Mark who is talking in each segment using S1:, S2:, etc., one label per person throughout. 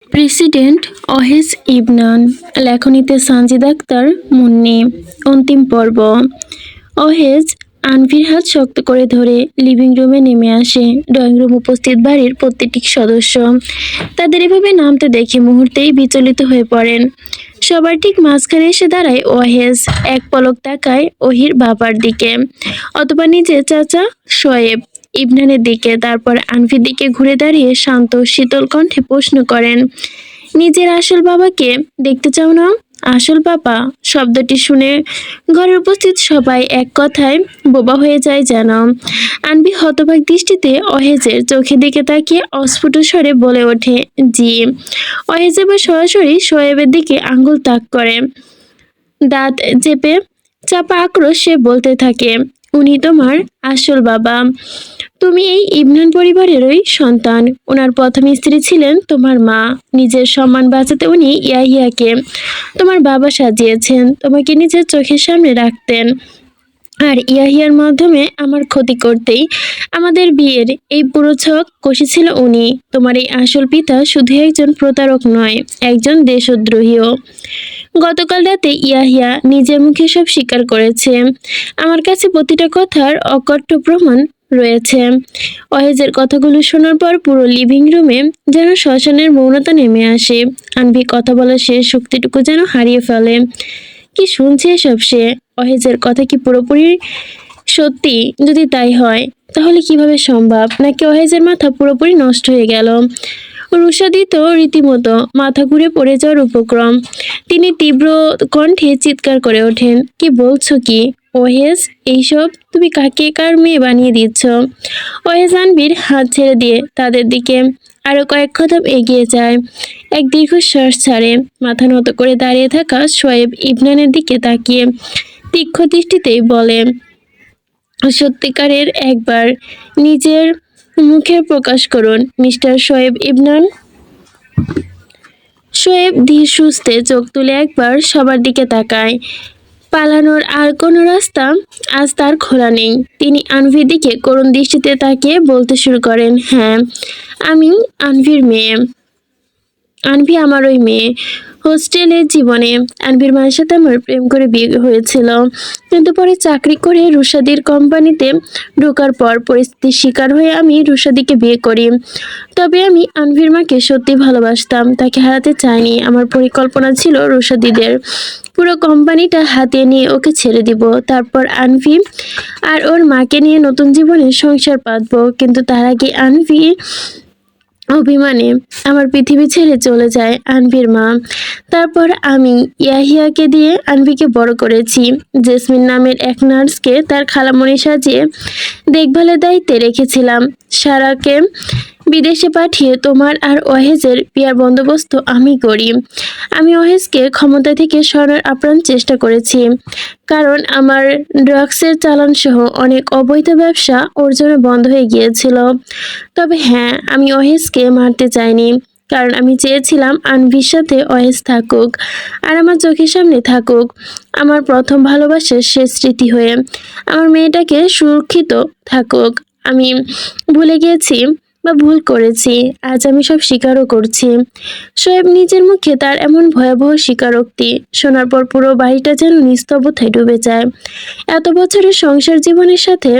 S1: President অহেজ Ibnan, লেখনীতে Sanjid Akter Munni. অন্তিম পর্ব। অহেজ আনভির হাত শক্ত করে ধরে লিভিং রুমে নেমে আসে। ড্রয়িং রুম উপস্থিত বাড়ির প্রত্যেকটি সদস্য তাদের এভাবে নামতে দেখে মুহূর্তেই বিচলিত হয়ে পড়েন। সবার ঠিক মাঝখানে এসে দাঁড়ায় ওয়াহেজ। এক পলক তাকায় ওহির বাবার দিকে, অথবা নিজের চাচা শোয়েব ইবনানের দিকে, তারপর আনভির দিকে ঘুরে দাঁড়িয়ে শান্ত শীতল কণ্ঠে প্রশ্ন করেন, নিজের আসল বাবাকে দেখতে চাও না? আসল বাবা শব্দটি শুনে ঘরে উপস্থিত সবাই এক কথায় বোবা হয়ে যায় যেন। আনভি হতবাক দৃষ্টিতে অহেজের চোখের দিকে তাকিয়ে অস্ফুট স্বরে বলে ওঠে, জি। অহেজ এবার সরাসরি শোয়েবের দিকে আঙ্গুল তাক করে। দাঁত চেপে চাপা আক্রোশ সে বলতে থাকে, উনি তোমার আসল বাবা। তুমি এই ইবনান পরিবারেরই সন্তান। ওনার প্রথম স্ত্রী ছিলেন তোমার মা। নিজের সম্মান বাঁচাতে উনি ইয়াহিয়াকে তোমার বাবা সাজিয়েছেন, তোমাকে নিজের চোখের সামনে রাখতেন। আর ইয়াহিয়ার মাধ্যমে আমার ক্ষতি করতেই আমাদের বিয়ের এই পুরো ছক কষেছিল উনি। তোমার এই আসল পিতা শুধু একজন প্রতারক নয়, একজন দেশদ্রোহীও। গতকাল রাতে ইয়াহিয়া নিজের মুখে সব স্বীকার করেছে। আমার কাছে প্রতিটা কথার অকট্য প্রমাণ রয়েছে। অহেজের কথাগুলো শোনার পর পুরো লিভিং রুমে যেন শ্মশানের মৌনতা নেমে আসে। আনভি কথা বলার শেষ শক্তিটুকু যেন হারিয়ে ফেলে। কি শুনছে এসব সে? অহেজের কথা কি পুরোপুরি সত্যি? যদি তাই হয় তাহলে কিভাবে সম্ভব? নাকি অহেজের মাথা পুরোপুরি নষ্ট হয়ে গেল? রুশাদি তো রীতিমতো মাথা ঘুরে পড়ে যাওয়ার উপক্রম। তিনি তীব্র কণ্ঠে চিৎকার করে ওঠেন, কি বলছো কি ওহেজ? এইসব তুমি কাকে কার মেয়ে বানিয়ে দিচ্ছ? ওহেজ আনবির হাত ছেড়ে দিয়ে তাদের দিকে আরো কয়েক কদম এগিয়ে যায়। এক দীর্ঘশ্বাস ছাড়ে, মাথা নত করে দাঁড়িয়ে থাকা শোয়েব ইবনানের দিকে তাকিয়ে তীক্ষ্ণ দৃষ্টিতেই বলে, সত্যিকারের একবার নিজের মুখে প্রকাশ করুন মিস্টার শোয়েব ইবনান। শোয়েব ধীর সুস্থে চোখ তুলে একবার সবার দিকে তাকায়। পালানোর আর কোনো রাস্তা আজ তার খোলা নেই। তিনি আনভির দিকে করুণ দৃষ্টিতে তাকিয়ে বলতে শুরু করেন, হ্যাঁ, আমি আনভির মেয়ে। আনভি আমার ওই মেয়ে। হোস্টেলের জীবনে আনভির মায়ের সাথে আমার প্রেম করে বিয়ে হয়েছিল, কিন্তু পরে চাকরি করে রুশাদির কোম্পানিতে ঢোকার পর পরিস্থিতির শিকার হয়ে আমি রুশাদিকে বিয়ে করি। তবে আমি আনভির মাকে সত্যি ভালোবাসতাম, তাকে হারাতে চাইনি। আমার পরিকল্পনা ছিল রুশাদিদের পুরো কোম্পানিটা হাতিয়ে নিয়ে ওকে ছেড়ে দিব, তারপর আনভি আর ওর মাকে নিয়ে নতুন জীবনে সংসার পাতবো। কিন্তু তার আগে আনভি অভিমানে আমার পৃথিবী ছেড়ে চলে যায় আনভির মা। তারপর আমি ইয়াহিয়াকে দিয়ে আনভিকে বড় করেছি। জেসমিন নামের এক নার্সকে তার খালামণি সাজিয়ে দেখভালের দায়িত্বে রেখেছিলাম। সারাকে বিদেশে পাঠিয়ে তোমার আর ওহেজের বিয়ার বন্দোবস্ত আমি করি। আমি ওহেজকে ক্ষমতা থেকে সরানোর আপ্রাণ চেষ্টা করেছি, কারণ আমার ড্রাগসের চালান সহ অনেক অবৈধ ব্যবসা ওর জন্য বন্ধ হয়ে গিয়েছিল। তবে হ্যাঁ, আমি ওহেজকে মারতে চাইনি, কারণ আমি চেয়েছিলাম আনভির সাথে ওহেজ থাকুক আর আমার চোখের সামনে থাকুক, আমার প্রথম ভালোবাসার শেষ স্মৃতি হয়ে। আমার মেয়েটাকে সুরক্ষিত থাকুক। আমি ভুলে গিয়েছি বা ভুল করেছি, আজ আমি সব স্বীকারও করছি। শোয়েব নিজের মুখে তার এমন ভয়াবহ স্বীকারোক্তি শোনার পর পুরো বাড়িটা যেন নিস্তব্ধতায় ডুবে যায়। এত বছরের সংসার জীবনের সাথে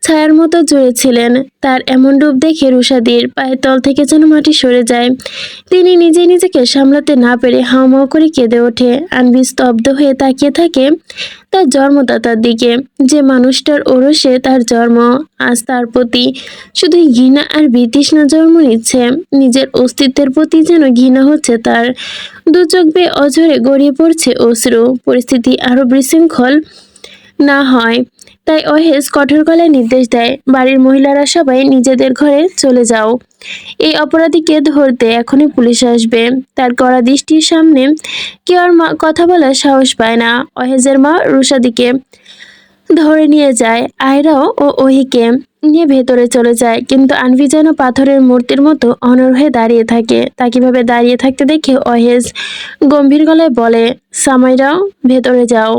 S1: ছায়ার মতো জুড়েছিলেন, তার এমন রূপ দেখে রুশাদির পায়ের তল থেকে যেন মাটি সরে যায়। তিনি নিজেকে সামলাতে না পেরে হাউমাউ করে কেঁদে ওঠে। আনভি স্তব্ধ হয়ে তাকিয়ে থাকে তার জন্মদাতার দিকে, যে মানুষটার ওরসে তার জন্ম। আজ তার প্রতি শুধু ঘৃণা আর বিতৃষ্ণা জন্ম নিচ্ছে। নিজের অস্তিত্বের প্রতি যেন ঘৃণা হচ্ছে তার। দু চোখ বেয়ে অঝরে গড়িয়ে পড়ছে অশ্রু। পরিস্থিতি আরো বিশৃঙ্খল না হয় তাই অহেজ কঠোর গলায় নির্দেশ দেয়, বাড়ির মহিলারা সবাই নিজেদের ঘরে চলে যাও। এই অপরাধীকে ধরতে এখনই পুলিশ আসবে। তার কড়া দৃষ্টির সামনে কেউ আর কথা বলার সাহস পায় না। অহেজের মা রুশাদিকে ধরে নিয়ে যায়, আয়রাও ও ওহিকে নিয়ে ভেতরে চলে যায়, কিন্তু আনভি যেন পাথরের মূর্তির মতো অনড় হয়ে দাঁড়িয়ে থাকে। তাকে ভাবে দাঁড়িয়ে থাকতে দেখে অহেজ গম্ভীর গলায় বলে, সামাইরাও ভেতরে যাও।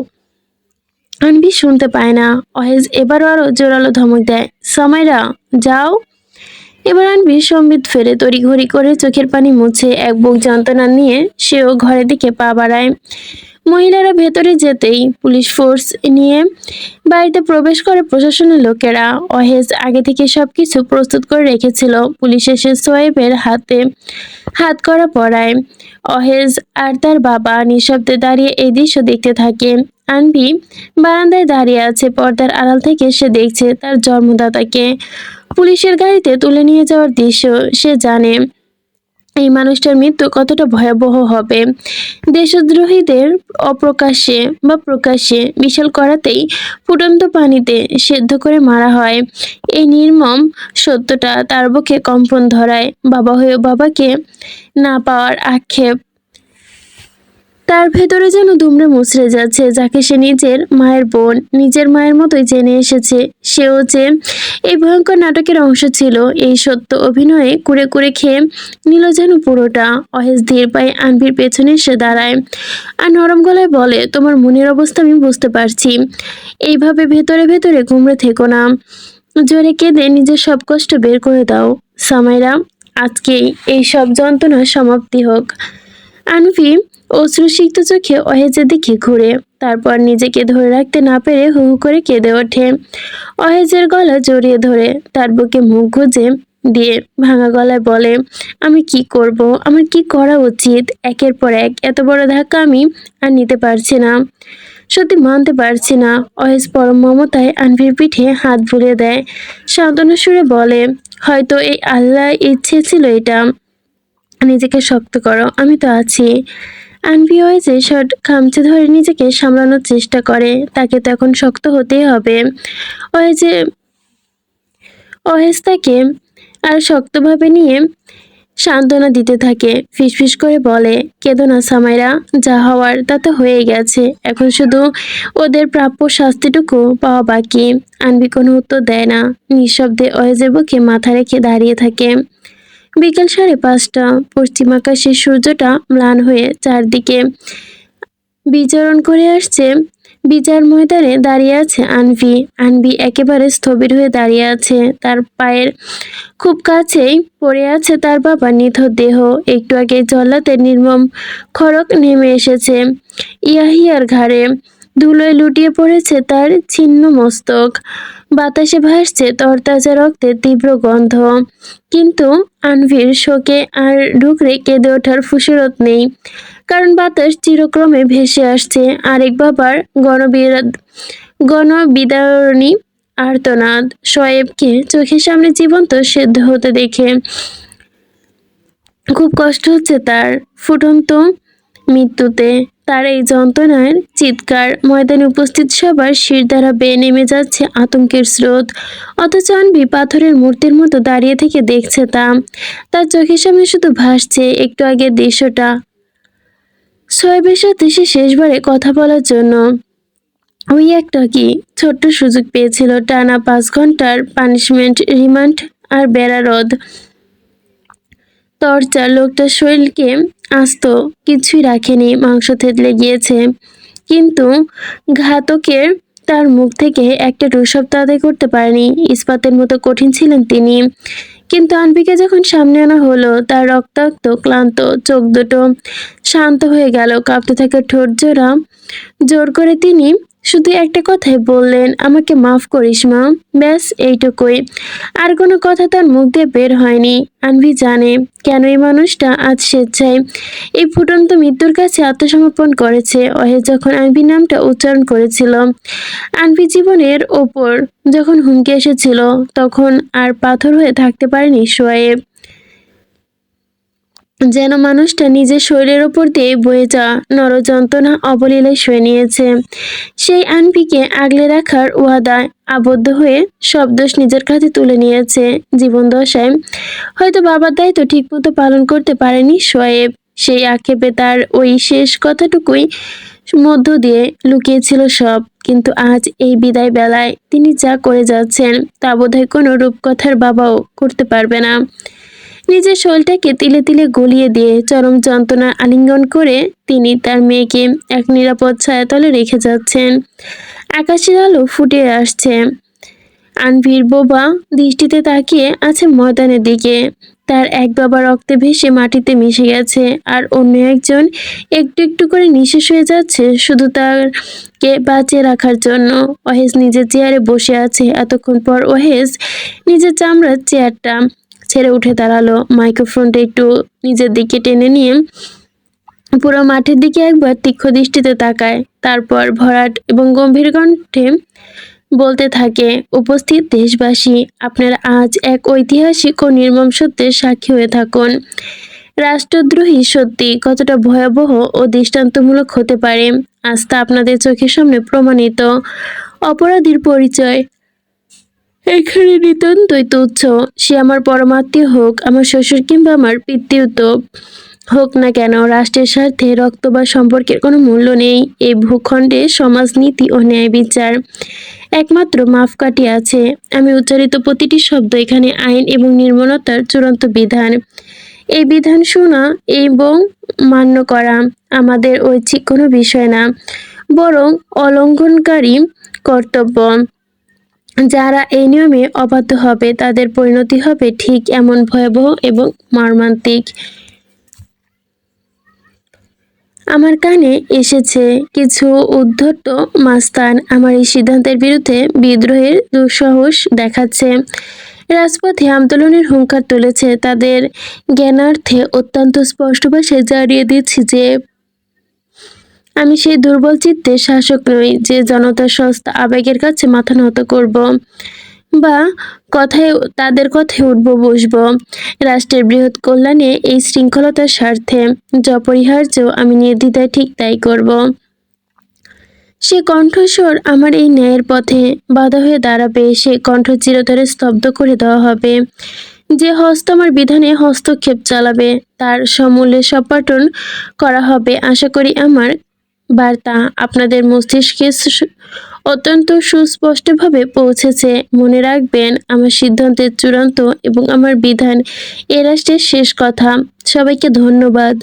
S1: আনভি শুনতে পায় না। অহেজ এবারও আরো জোরালো ধমক দেয়, সামাইরা যাও। এবার আনবি সম্বিত ফেরে তড়িঘড়ি করে চোখের পানি মুছে এক বুক যন্ত্রণা নিয়ে সেও ঘরের দিকে পা বাড়ায়। মহিলারা ভেতরে যেতেই পুলিশ ফোর্স নিয়ে বাড়িতে প্রবেশ করে প্রশাসনের লোকেরা। অহেজ আগে থেকে সবকিছু প্রস্তুত করে রেখেছিল। পুলিশ এসে সোয়েবের হাতে হাত করা পড়ায়। অহেজ আর তার বাবা নিঃশব্দে দাঁড়িয়ে এই দৃশ্য দেখতে থাকে। আনবি বারান্দায় দাঁড়িয়ে আছে, পর্দার আড়াল থেকে সে দেখছে তার জন্মদাতাকে পুলিশের গাড়িতে তুলে নিয়ে যাওয়ার দৃশ্য। সে জানে এই মানুষটার মৃত্যু কতটা ভয়াবহ হবে। দেশদ্রোহীদের অপ্রকাশ্যে বা প্রকাশ্যে বিশাল করাতেই ফুটন্ত পানিতে সেদ্ধ করে মারা হয়। এই নির্মম সত্যটা তার বুকে কম্পন ধরায়। বাবা হয়েও বাবাকে না পাওয়ার আক্ষেপ তার ভেতরে যেন দুমড়ে মুচড়ে যাচ্ছে, যাকে সে নিজের মায়ের বোন, নিজের মায়ের মতোই জেনে এসেছে। সেও যে এই ভয়ঙ্কর নাটকের অংশ ছিল, এই সত্য অভিনয়ে কুড়ে কুড়ে খেয়ে নিল যেন পুরোটা। অহেজ ধীর পায়ে আনভির পেছনে এসে দাঁড়ায় আর নরম গলায় বলে, তোমার মনের অবস্থা আমি বুঝতে পারছি। এইভাবে ভেতরে ভেতরে গুমড়ে থেকো না, জোরে কেঁদে নিজের সব কষ্ট বের করে দাও সামাইরা। আজকেই এই সব যন্ত্রণার সমাপ্তি হোক। আনভি অশ্রুসিক্ত চোখে অহেজের দিকে ঘুরে, তারপর নিজেকে ধরে রাখতে না পেরে হু হু করে কেঁদে ওঠে। অহেজের গলা জড়িয়ে ধরে তার বুকে মুখ গুজে দিয়ে ভাঙা গলায় বলে, আমি কি করব, আমার কি করা উচিত? একের পর এক এত বড় ধাক্কা আমি আর নিতে পারছি না, সত্যি মানতে পারছি না। অহেজ পরম মমতায় আনভির পিঠে হাত বুলিয়ে দেয়, সান্ত্বনা সুরে বলে, হয়তো এই আল্লাহ ইচ্ছে ছিল এটা। নিজেকে শক্ত করো, আমি তো আছি। আনভি হয়েছে শর্ট খামচে ধরে নিজেকে সামলানোর চেষ্টা করে। তাকে তো এখন শক্ত হতেই হবে। ওয়েজে অহেজ তাকে আর শক্তভাবে নিয়ে সান্ত্বনা দিতে থাকে, ফিসফিস করে বলে, কেঁদো না সামাইরা, যা হওয়ার তা তো হয়ে গেছে, এখন শুধু ওদের প্রাপ্য শাস্তিটুকু পাওয়া বাকি। আনবি কোনো উত্তর দেয় না, নিঃশব্দে অহেজের বুকে মাথা রেখে দাঁড়িয়ে থাকে। বিকেল 5:30, পশ্চিম আকাশে সূর্যটা ম্লান হয়ে চারদিকে বিচরণ করে আসছে। বিচার ময়দানে দাঁড়িয়ে আছে আনভি। আনভি একেবারে স্থবির হয়ে দাঁড়িয়ে আছে। তার পায়ের খুব কাছেই পড়ে আছে তার বাবার নিথর দেহ। একটু আগে জল্লাদের নির্মম খড়ক নেমে এসেছে ইয়াহিয়ার ঘাড়ে। ধুলোয় লুটিয়ে পড়েছে তার ছিন্ন মস্তক। বাতাসে ভাসছে তরতাজা রক্তের তীব্র গন্ধ। কিন্তু আনভির শোকে আর ঢুকরে কেঁদে ওঠার ফুসরত নেই, কারণ বাতাস চিরক্রমে ভেসে আসছে আরেক বাবার গণবিদারণী আর্তনাদ। শোয়েবকে চোখের সামনে জীবন্ত সেদ্ধ হতে দেখে খুব কষ্ট হচ্ছে তার। ফুটন্ত মৃত্যুতে তার এই যন্ত্রণার চিৎকার ময়দানে উপস্থিত সবার শির দ্বারা বেয়ে নেমে যাচ্ছে আতঙ্কের স্রোত। অথচ আনবি পাথরের মূর্তির মতো দাঁড়িয়ে থেকে দেখছে তা। তার চোখের সামনে শুধু ভাসছে একটু আগের দৃশ্যটা, সোয়েবের সাথে সে শেষবারে কথা বলার জন্য ওই একটা কি ছোট্ট সুযোগ পেয়েছিল। টানা 5 ঘন্টার পানিশমেন্ট, রিমান্ড আর বেড়ারদ টর্চার লোকটার শরীরকে আস্ত কিছুই রাখেনি, মাংস থেতলে গিয়েছে। কিন্তু ঘাতকের তার মুখ থেকে একটা শব্দ আদায় করতে পারেনি। ইস্পাতের মতো কঠিন ছিলেন তিনি। কিন্তু আনবিকে যখন সামনে আনা হলো, তার রক্তাক্ত ক্লান্ত চোখ দুটো শান্ত হয়ে গেল, কাঁপতে থাকা ঠোঁট জোড়া জোর করে তিনি শুধু একটা কথাই বললেন, আমাকে মাফ করিস মা। ব্যাস এইটুকুই, আর কোনো কথা তার মুখ দিয়ে বের হয়নি। আনভি জানে কেন এই মানুষটা আজ স্বেচ্ছায় এই ফুটন্ত মৃত্যুর কাছে আত্মসমর্পণ করেছে। অহেজ যখন আনভি নামটা উচ্চারণ করেছিল, আনভি জীবনের ওপর যখন হুমকি এসেছিল, তখন আর পাথর হয়ে থাকতে পারেনি সোয়েব। যেন মানুষটা নিজের শরীরের ওপর দিয়ে বয়ে যাওয়া নরযন্ত্রণা অবলীলায় শুয়ে নিয়েছে। সেই আনভিকে আগলে রাখার ওয়াদায় আবদ্ধ হয়ে সব দোষ নিজের কাছে তুলে নিয়েছে। জীবন দশায় হয়তো বাবার দায়িত্ব ঠিকমতো পালন করতে পারেনি সোয়েব। সেই আক্ষেপে তার ওই শেষ কথাটুকুই মধ্য দিয়ে লুকিয়েছিল সব। কিন্তু আজ এই বিদায় বেলায় তিনি যা করে যাচ্ছেন তা বোধহয় কোনো রূপকথার বাবাও করতে পারবে না। নিজের শরীরটাকে তিলে তিলে গলিয়ে দিয়ে চরম যন্ত্রণার আলিঙ্গন করে তিনি তার মেয়েকে এক নিরাপদ ছায়াতলে রেখে যাচ্ছেন। আকাশের আলো ফুটে আসছে, আনভির বোবা দৃষ্টিতে তাকিয়ে আছে ময়দানের দিকে। তার এক বাবা রক্তে ভেসে মাটিতে মিশে গেছে, আর অন্য একজন একটু একটু করে নিঃশেষ হয়ে যাচ্ছে শুধু তারকে বাঁচিয়ে রাখার জন্য। ওহেস নিজের চেয়ারে বসে আছে। এতক্ষণ পর ওহেস নিজের চামড়ার চেয়ারটা ছেড়ে উঠে দাঁড়ালো, মাইক্রোফোনটা একটু নিজের দিকে টেনে নিয়ে পুরো মাঠের দিকে একবার তীক্ষ্ণ দৃষ্টিতে তাকায়। তারপর ভরাট এবং গম্ভীর কণ্ঠে বলতে থাকে, উপস্থিত দেশবাসী, আপনারা আজ এক ঐতিহাসিক ও নির্মম সত্যের সাক্ষী হয়ে থাকুন। রাষ্ট্রদ্রোহী সত্যি কতটা ভয়াবহ ও দৃষ্টান্তমূলক হতে পারে আজ তা আপনাদের চোখের সামনে প্রমাণিত। অপরাধীর পরিচয় এখানে নিতান্তই তুচ্ছ। সে আমার পরমাত্মীয় হোক, আমার শ্বশুর কিংবা আমার পিতৃত্ব হোক না কেন, রাষ্ট্রের স্বার্থে রক্ত বা সম্পর্কের কোনো মূল্য নেই। এই ভূখণ্ডে সমাজনীতি ও ন্যায় বিচার একমাত্র মাপকাঠি আছে। আমি উচ্চারিত প্রতিটি শব্দ এখানে আইন এবং নির্মলতার চূড়ান্ত বিধান। এই বিধান শোনা এবং মান্য করা আমাদের ঐচ্ছিক কোনো বিষয় না, বরং অলঙ্ঘনকারী কর্তব্য। যারা এই নিয়মে অবাধ্য হবে তাদের পরিণতি হবে ঠিক এমন ভয়াবহ এবং মর্মান্তিক। আমার কানে এসেছে কিছু উদ্ধত মাস্তান আমার এই সিদ্ধান্তের বিরুদ্ধে বিদ্রোহের দুঃসাহস দেখাচ্ছে, রাজপথে আন্দোলনের হুঙ্কার তুলেছে। তাদের জ্ঞানার্থে অত্যন্ত স্পষ্ট ভাষায় জানিয়ে দিচ্ছি যে আমি সেই দুর্বল চিত্তের শাসক নই যে জনতার সস্তা আবেগের কাছে মাথা নত করব বা তাদের কথায় উঠব বসব। রাষ্ট্রের বৃহৎ কল্যাণে এই শৃঙ্খলতার স্বার্থে যা অপরিহার্য আমি নির্দ্বিধায় ঠিক তাই করব। সে কণ্ঠস্বর আমার এই ন্যায়ের পথে বাধা হয়ে দাঁড়াবে, সে কণ্ঠ চিরতরে স্তব্ধ করে দেওয়া হবে। যে হস্ত আমার বিধানে হস্তক্ষেপ চালাবে তার সমূলে সপাটন করা হবে। আশা করি আমার বার্তা আপনাদের মস্তিষ্কে অত্যন্ত সুস্পষ্টভাবে পৌঁছেছে। মনে রাখবেন, আমার সিদ্ধান্তের চূড়ান্ত এবং আমার বিধান এ রাষ্ট্রের শেষ কথা। সবাইকে ধন্যবাদ।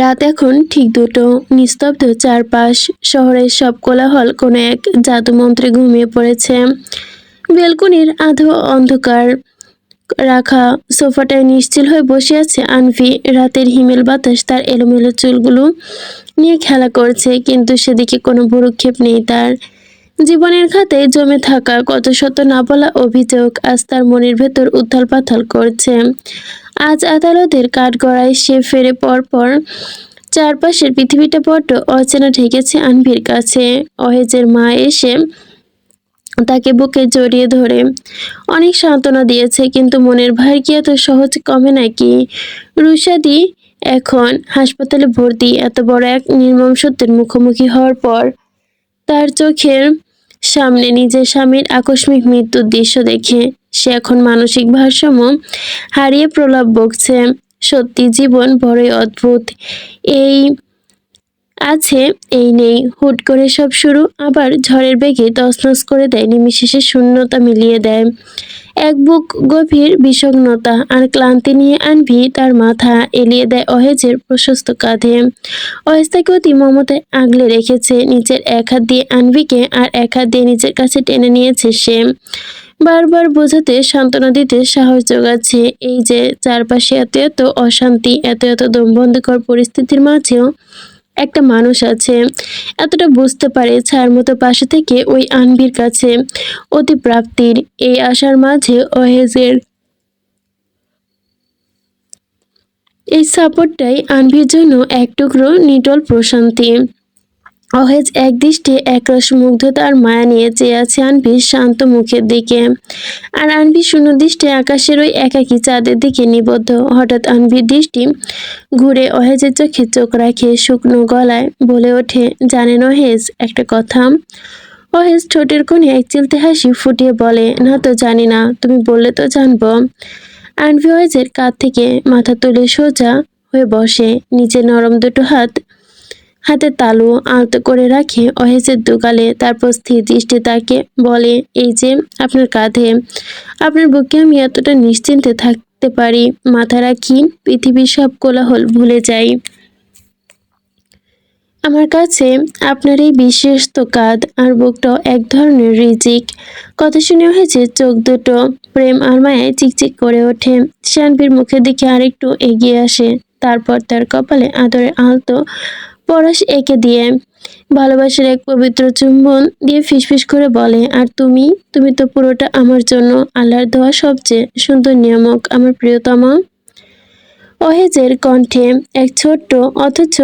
S1: রাত এখন ঠিক 2টো। নিস্তব্ধ চারপাশ, শহরের সব কোলাহল কোনো এক জাদুমন্ত্রে ঘুমিয়ে পড়েছে। বেলকনির আধো অন্ধকার রাখা সোফাটায় নিশ্চিল হয়ে বসে আছে আনভি। রাতের হিমেল বাতাস তার এলোমেলো চুলগুলো নিয়ে খেলা করছে, কিন্তু সেদিকে কোনো ভ্রুক্ষেপ নেই তার। জীবনের খাতায় জমে থাকা কত শত না বলা অভিযোগ আজ তার মনের ভেতর উথাল পাথাল করছে। আজ আদালতের কাঠগড়ায় সে ফেরে পরপর চারপাশের পৃথিবীটা বড্ড অচেনা ঠেকেছে আনভির কাছে। অহেজের মা এসে তাকে বুকে জড়িয়ে ধরে অনেক সান্ত্বনা দিয়েছে, কিন্তু মনের ভার কি এত সহজ কমে নাকি? রুশাদি এখন হাসপাতালে ভর্তি, এত বড় এক নির্মম সত্যের মুখোমুখি হওয়ার পর। তার চোখের সামনে নিজের স্বামীর আকস্মিক মৃত্যুর দৃশ্য দেখে সে এখন মানসিক ভারসাম্য হারিয়ে প্রলাপ বকছে। সত্যি জীবন বড়ই অদ্ভুত। এই আছে, এই নেই, হুট করে সব শুরু, আবার ঝড়ের বেগে তছনছ করে দেয়, নিমিষেষে শূন্যতা মিলিয়ে দেয়। এক বুক গভীর বিষণ্ণতা আর ক্লান্তি নিয়ে আনভি তার মাথা এলিয়ে দেয় অহেজের প্রশস্ত কাঁধে। অহেজ তাকে অতি মমতায় আগলে রেখেছে, নিজের এক হাত দিয়ে আনভিকে আর এক হাত দিয়ে নিজের কাছে টেনে নিয়েছে সে। বারবার বোঝাতে, সান্ত্বনা দিতে সাহস জোগাচ্ছে এই যে চারপাশে এত এত অশান্তি, এত এত দমবন্ধকর পরিস্থিতির মাঝেও একটা মানুষ আছে, এতটা বুঝতে পারে ছায়ার মতো পাশে থেকে ওই আনভির কাছে অতি প্রাপ্তির। এই আশার মাঝে অহেজের এই সাপোর্টটাই আনভির জন্য এক টুকরো নিটল প্রশান্তি। অহেজ একদৃষ্টে একরস মুগ্ধতা আর মায়া নিয়ে চেয়ে আছে আনভির শান্ত মুখের দিকে, আর আনভি শূন্য দৃষ্টে আকাশের ওই একাকী চাঁদের দিকে নিবদ্ধ। হঠাৎ আনভির দৃষ্টি ঘুরে অহেজের চোখে চোখ রাখে শুকনো গলায় বলে ওঠে, জানেন অহেজ একটা কথা? অহেজ ঠোঁটের কোণে এক চিলতে হাসি ফুটিয়ে বলে, না তো জানি না, তুমি বললে তো জানবো। আনভি অহেজের কাঁধ থেকে মাথা তুলে সোজা হয়ে বসে, নিচে নরম দুটো হাতে তালু আলতো করে রাখে অহেজের দুগালে। তারপর স্থির দৃষ্টি তাকে বলে, এই যে আপনার কাঁধে, আপনার বুকে আমি এতটা নিশ্চিন্তে থাকতে পারি, মাথা রাখি, পৃথিবীর সব কোলাহল ভুলে যাই। আমার কাছে আপনার এই বিশ্বস্ত কাঁধ আর বুকটাও এক ধরনের রিজিক। কথা শুনে হয়েছে চোখ দুটো প্রেম আর মায়ায় চিকচিক করে ওঠে। শানভীর মুখের দিকে আরেকটু এগিয়ে আসে, তারপর তার কপালে আদরে আলতো পরশ এঁকে দিয়ে ভালোবাসার এক পবিত্র চুম্বন দিয়ে ফিসফিস করে বলে, আর তুমি তুমি তো পুরোটা আমার জন্য, আল্লাহর দেওয়া সবচেয়ে সুন্দর নিয়ামক আমার প্রিয়তমা। অহেজের কণ্ঠে এক ছোট্ট অথচ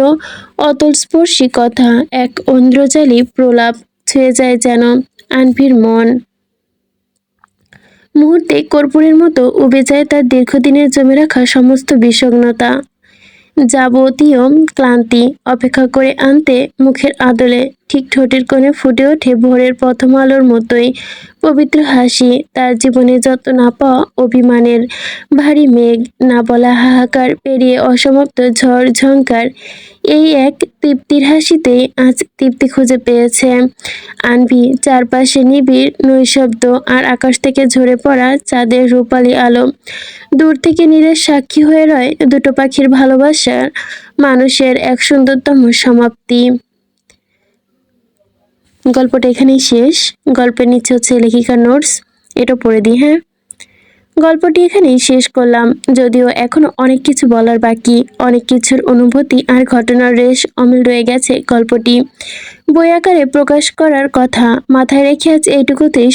S1: অতলস্পর্শী কথা, এক ঐন্দ্রজালী প্রলাপ ছুঁয়ে যায় যেন আনভির মন। মুহূর্তে কর্পূরের মতো উবে যায় তার দীর্ঘদিনের জমে রাখা সমস্ত বিষণ্ণতা, যাবতীয় ক্লান্তি অপেক্ষা করে আনতে মুখের আদলে ঠিক ঠোঁটের কোণে ফুটে ওঠে ভোরের প্রথম আলোর মতোই পবিত্র হাসি। তার জীবনে যত না পাওয়া অভিমানের ভারী মেঘ, না বলা হাহাকার পেরিয়ে অসমাপ্ত ঝড় ঝংকার, এই এক তৃপ্তির হাসিতেই আজ তৃপ্তি খুঁজে পেয়েছে আনভি। চারপাশে নিবিড় নৈশব্দ আর আকাশ থেকে ঝরে পড়া চাঁদের রূপালী আলো দূর থেকে নীরের সাক্ষী হয়ে রয় দুটো পাখির ভালোবাসার মানুষের এক সুন্দরতম সমাপ্তি। গল্পটা এখানেই শেষ। গল্পের নিচে হচ্ছে লেখিকার নোটস, এটা পড়ে দিই। হ্যাঁ, গল্পটি এখানেই শেষ করলাম, যদিও এখনো অনেক কিছু বলার বাকি, অনেক কিছুর অনুভূতি আর ঘটনার রেশ অমিল রয়ে গেছে গল্পটি বই আকারে প্রকাশ করার কথা মাথায় রেখে আজ এইটুকুতেই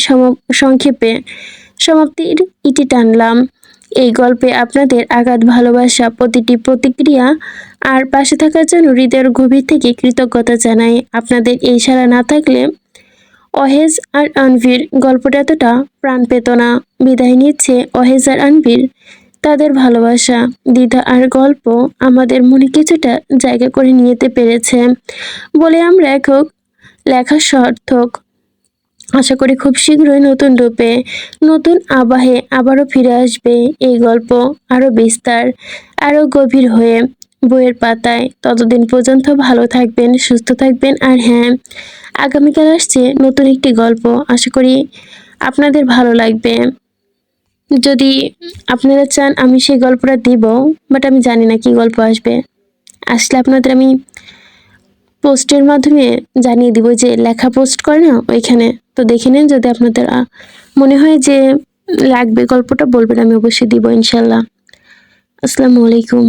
S1: সংক্ষেপে সমাপ্তির ইতি টানলাম। এই গল্পে আপনাদের আগাধ ভালোবাসা, প্রতিটি প্রতিক্রিয়া আর পাশে থাকার জন্য হৃদয়ের গভীর থেকে কৃতজ্ঞতা জানাই। আপনাদের এই সাড়া না থাকলে অহেজ আর আনভির গল্পটা এতটা প্রাণ পেত না। বিদায় নিচ্ছে অহেজ আর আনভির, তাদের ভালোবাসা, দ্বিধা আর গল্প আমাদের মনে কিছুটা জায়গা করে নিতে পেরেছে বলে আমরা একক লেখা সার্থক। আশা করি খুব শীঘ্রই নতুন রূপে নতুন আবাহে আবারও ফিরে আসবে এই গল্প, আরও বিস্তার, আরও গভীর হয়ে বইয়ের পাতায়। ততদিন পর্যন্ত ভালো থাকবেন, সুস্থ থাকবেন, আর হ্যাঁ, আগামীকাল আসছে নতুন একটি গল্প, আশা করি আপনাদের ভালো লাগবে। যদি আপনারা চান আমি সেই গল্পটা দিব, বাট আমি জানি না কি গল্প আসবে। আসলে আপনাদের আমি পোস্টের মাধ্যমে জানিয়ে দিব, যে লেখা পোস্ট করে না ওইখানে, তো দেখে নিন। যদি আপনাদের মনে হয় যে লাগবে গল্পটা, বলবেন, আমি অবশ্যই দিব ইনশাল্লাহ। আসসালামু আলাইকুম।